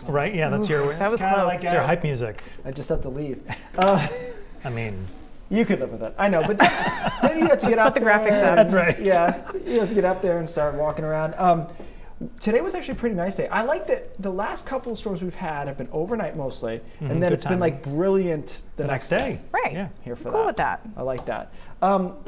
Right? Yeah, that's your. That was kinda close. like your hype music. I just have to leave. I mean, You could live with it. I know, but then you have to get out put the there. graphics up. That's right. Yeah, you have to get up there and start walking around. Today was actually a pretty nice day. I like that the last couple of storms we've had have been overnight mostly, and then good it's been timing. like brilliant the next day. Right. Yeah. Here for Cool that. with that. I like that.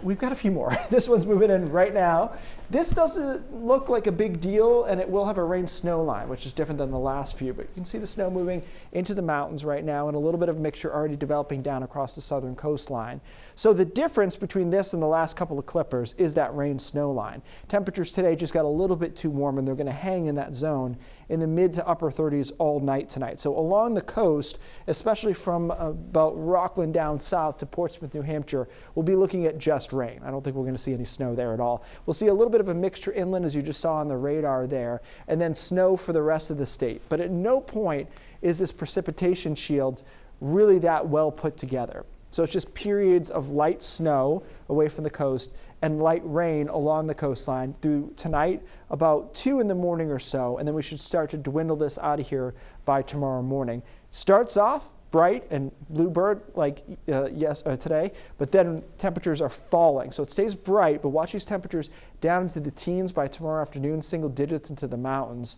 We've got a few more. This one's moving in right now. This doesn't look like a big deal, and it will have a rain-snow line, which is different than the last few. But you can see the snow moving into the mountains right now, and a little bit of mixture already developing down across the southern coastline. So the difference between this and the last couple of clippers is that rain-snow line. Temperatures today just got a little bit too warm, and they're going to hang in that zone in the mid to upper 30s all night tonight. So along the coast, especially from about Rockland down south to Portsmouth, New Hampshire, we'll be looking at just rain. I don't think we're going to see any snow there at all. We'll see a little bit of a mixture inland, as you just saw on the radar there, and then snow for the rest of the state. But at no point is this precipitation shield really that well put together. So it's just periods of light snow away from the coast and light rain along the coastline through tonight, about 2 in the morning or so, and then we should start to dwindle this out of here by tomorrow morning. Starts off bright and bluebird like today, but then temperatures are falling. So it stays bright, but watch these temperatures down into the teens by tomorrow afternoon, single digits into the mountains.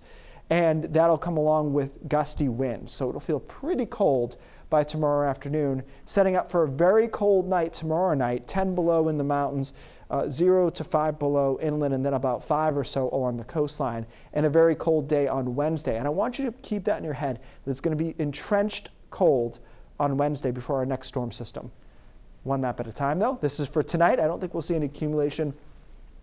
And that'll come along with gusty winds. So it'll feel pretty cold by tomorrow afternoon, setting up for a very cold night tomorrow night, 10 below in the mountains, 0 to 5 below inland, and then about 5 or so along the coastline, and a very cold day on Wednesday. And I want you to keep that in your head, that it's going to be entrenched cold on Wednesday before our next storm system. One map at a time, though. This is for tonight. I don't think we'll see any accumulation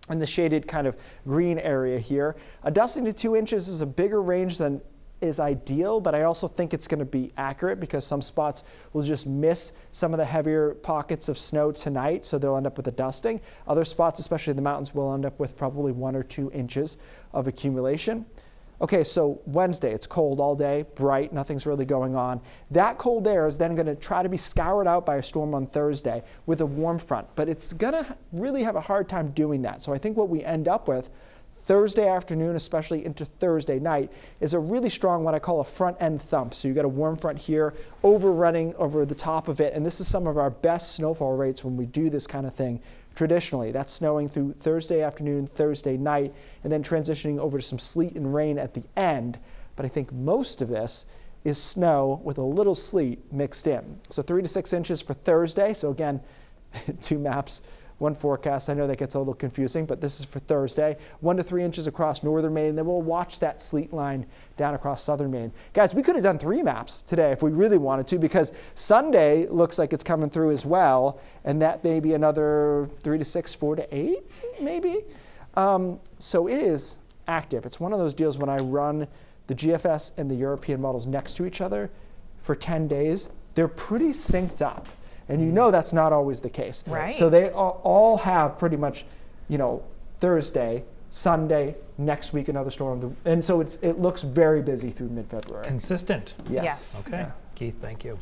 in the shaded kind of green area here. A dusting to 2 inches is a bigger range than is ideal, but I also think it's going to be accurate because some spots will just miss some of the heavier pockets of snow tonight, so they'll end up with a dusting. Other spots, especially in the mountains, will end up with probably 1 or 2 inches of accumulation. Okay, so Wednesday, it's cold all day, bright, nothing's really going on. That cold air is then going to try to be scoured out by a storm on Thursday with a warm front, but it's going to really have a hard time doing that. So I think what we end up with Thursday afternoon, especially into Thursday night, is a really strong, what I call a front end thump. So you've got a warm front here overrunning over the top of it, and this is some of our best snowfall rates when we do this kind of thing traditionally. That's snowing through Thursday afternoon, Thursday night, and then transitioning over to some sleet and rain at the end. But I think most of this is snow with a little sleet mixed in. So 3 to 6 inches for Thursday. So again, 2 maps, 1 forecast. I know that gets a little confusing, but this is for Thursday. 1 to 3 inches across northern Maine. Then we'll watch that sleet line down across southern Maine. Guys, we could have done 3 maps today if we really wanted to, because Sunday looks like it's coming through as well, and that may be another 3 to 6, 4 to 8, maybe. So it is active. It's one of those deals when I run the GFS and the European models next to each other for 10 days, they're pretty synced up. And you know that's not always the case. Right. So they all have pretty much, Thursday, Sunday, next week another storm. And so it looks very busy through mid-February. consistent. Yes. Okay. Keith, thank you.